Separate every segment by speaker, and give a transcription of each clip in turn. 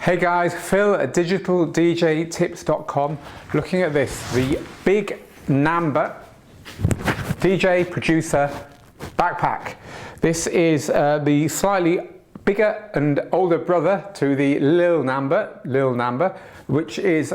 Speaker 1: Hey guys, Phil at digitaldjtips.com. Looking at this, the big Namba DJ producer backpack. This is the slightly bigger and older brother to the Lil Namba, which is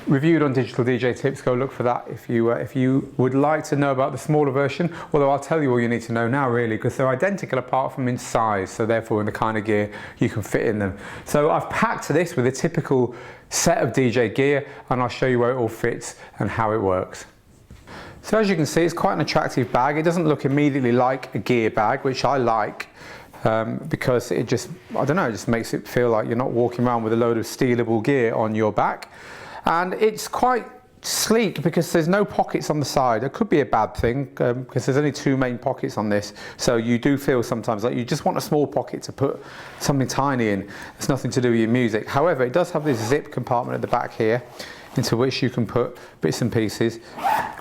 Speaker 1: reviewed on Digital DJ Tips. Go look for that if you would like to know about the smaller version, although I'll tell you all you need to know now really, because they're identical apart from in size, so therefore in the kind of gear you can fit in them. So I've packed this with a typical set of DJ gear, and I'll show you where it all fits and how it works. So as you can see, it's quite an attractive bag. It doesn't look immediately like a gear bag, which I like, because it just, I don't know, it just makes it feel like you're not walking around with a load of stealable gear on your back. And it's quite sleek because there's no pockets on the side. It could be a bad thing because there's only two main pockets on this. So you do feel sometimes like you just want a small pocket to put something tiny in. It's nothing to do with your music. However, it does have this zip compartment at the back here into which you can put bits and pieces.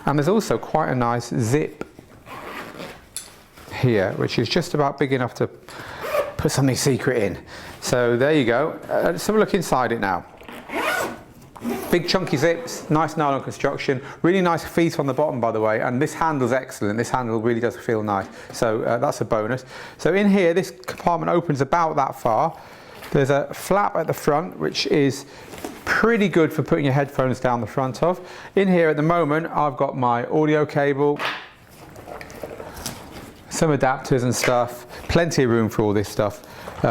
Speaker 1: And there's also quite a nice zip here, which is just about big enough to put something secret in. So there you go. Let's have a look inside it now. Big chunky zips, nice nylon construction, really nice feet on the bottom by the way, and this handle's excellent. This handle really does feel nice, so that's a bonus. So in here, this compartment opens about that far. There's a flap at the front, which is pretty good for putting your headphones down the front of. In here at the moment, I've got my audio cable, some adapters and stuff, plenty of room for all this stuff.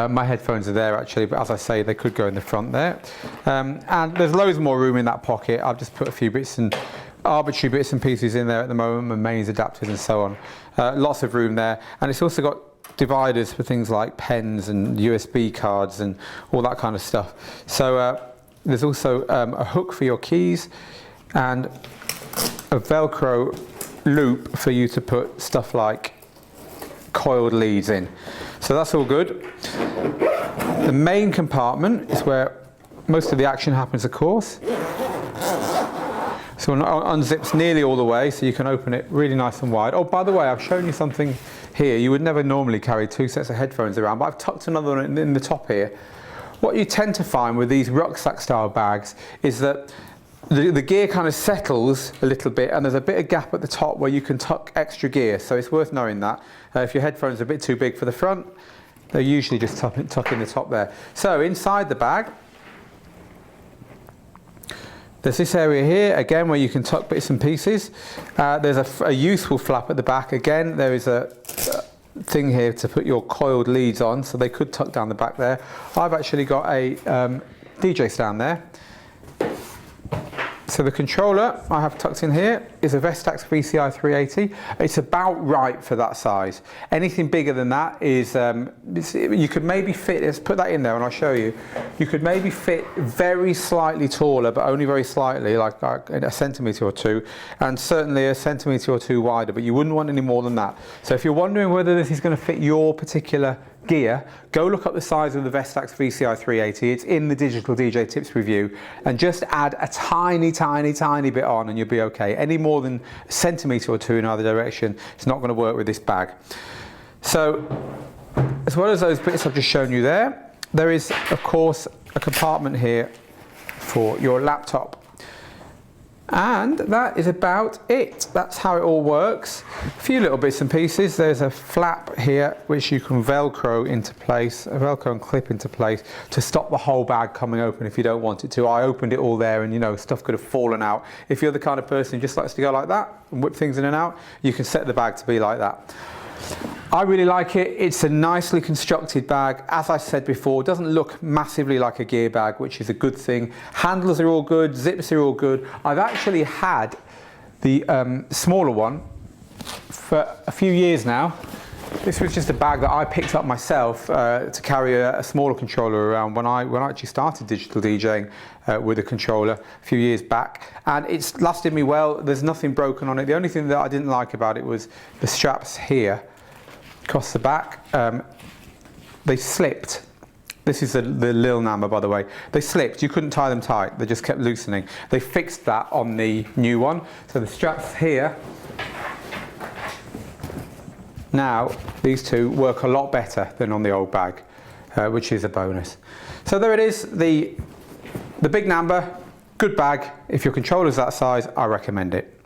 Speaker 1: My headphones are there actually, but as I say, they could go in the front there. And there's loads more room in that pocket. I've just put a few arbitrary bits and pieces in there at the moment, my mains, adapters and so on. Lots of room there. And it's also got dividers for things like pens and USB cards and all that kind of stuff. So there's also a hook for your keys and a Velcro loop for you to put stuff like coiled leads in. So that's all good. The main compartment is where most of the action happens, of course. So it unzips nearly all the way, so you can open it really nice and wide. Oh, by the way, I've shown you something here. You would never normally carry two sets of headphones around, but I've tucked another one in the top here. What you tend to find with these rucksack style bags is that the gear kind of settles a little bit, and there's a bit of gap at the top where you can tuck extra gear, so it's worth knowing that. If your headphones are a bit too big for the front, they usually just tuck in the top there. So inside the bag, there's this area here, again, where you can tuck bits and pieces. There's a useful flap at the back. Again, there is a thing here to put your coiled leads on, so they could tuck down the back there. I've actually got a DJ stand there. So the controller I have tucked in here is a Vestax VCI 380. It's about right for that size. Anything bigger than that is, you could maybe fit, let's put that in there and I'll show you. You could maybe fit very slightly taller, but only very slightly, like a centimetre or two, and certainly a centimetre or two wider, but you wouldn't want any more than that. So if you're wondering whether this is going to fit your particular gear, go look up the size of the Vestax VCI 380. It's in the Digital DJ Tips review, and just add a tiny bit on and you'll be okay. Any more than a centimetre or two in either direction, it's not going to work with this bag. So as well as those bits I've just shown you there, there is of course a compartment here for your laptop. And that is about it. That's how it all works. A few little bits and pieces. There's a flap here which you can Velcro into place, a Velcro and clip into place to stop the whole bag coming open if you don't want it to. I opened it all there and you know, stuff could have fallen out. If you're the kind of person who just likes to go like that and whip things in and out, you can set the bag to be like that. I really like it. It's a nicely constructed bag. As I said before, it doesn't look massively like a gear bag, which is a good thing. Handles are all good, zips are all good. I've actually had the smaller one for a few years now. This was just a bag that I picked up myself to carry a smaller controller around when I actually started digital DJing with a controller a few years back, and it's lasted me well. There's nothing broken on it. The only thing that I didn't like about it was the straps here across the back. They slipped. This is the Lil Namba, by the way. They slipped. You couldn't tie them tight. They just kept loosening. They fixed that on the new one. So the straps here, now these two work a lot better than on the old bag, which is a bonus. So there it is, the big Namba, good bag. If your controller's that size, I recommend it.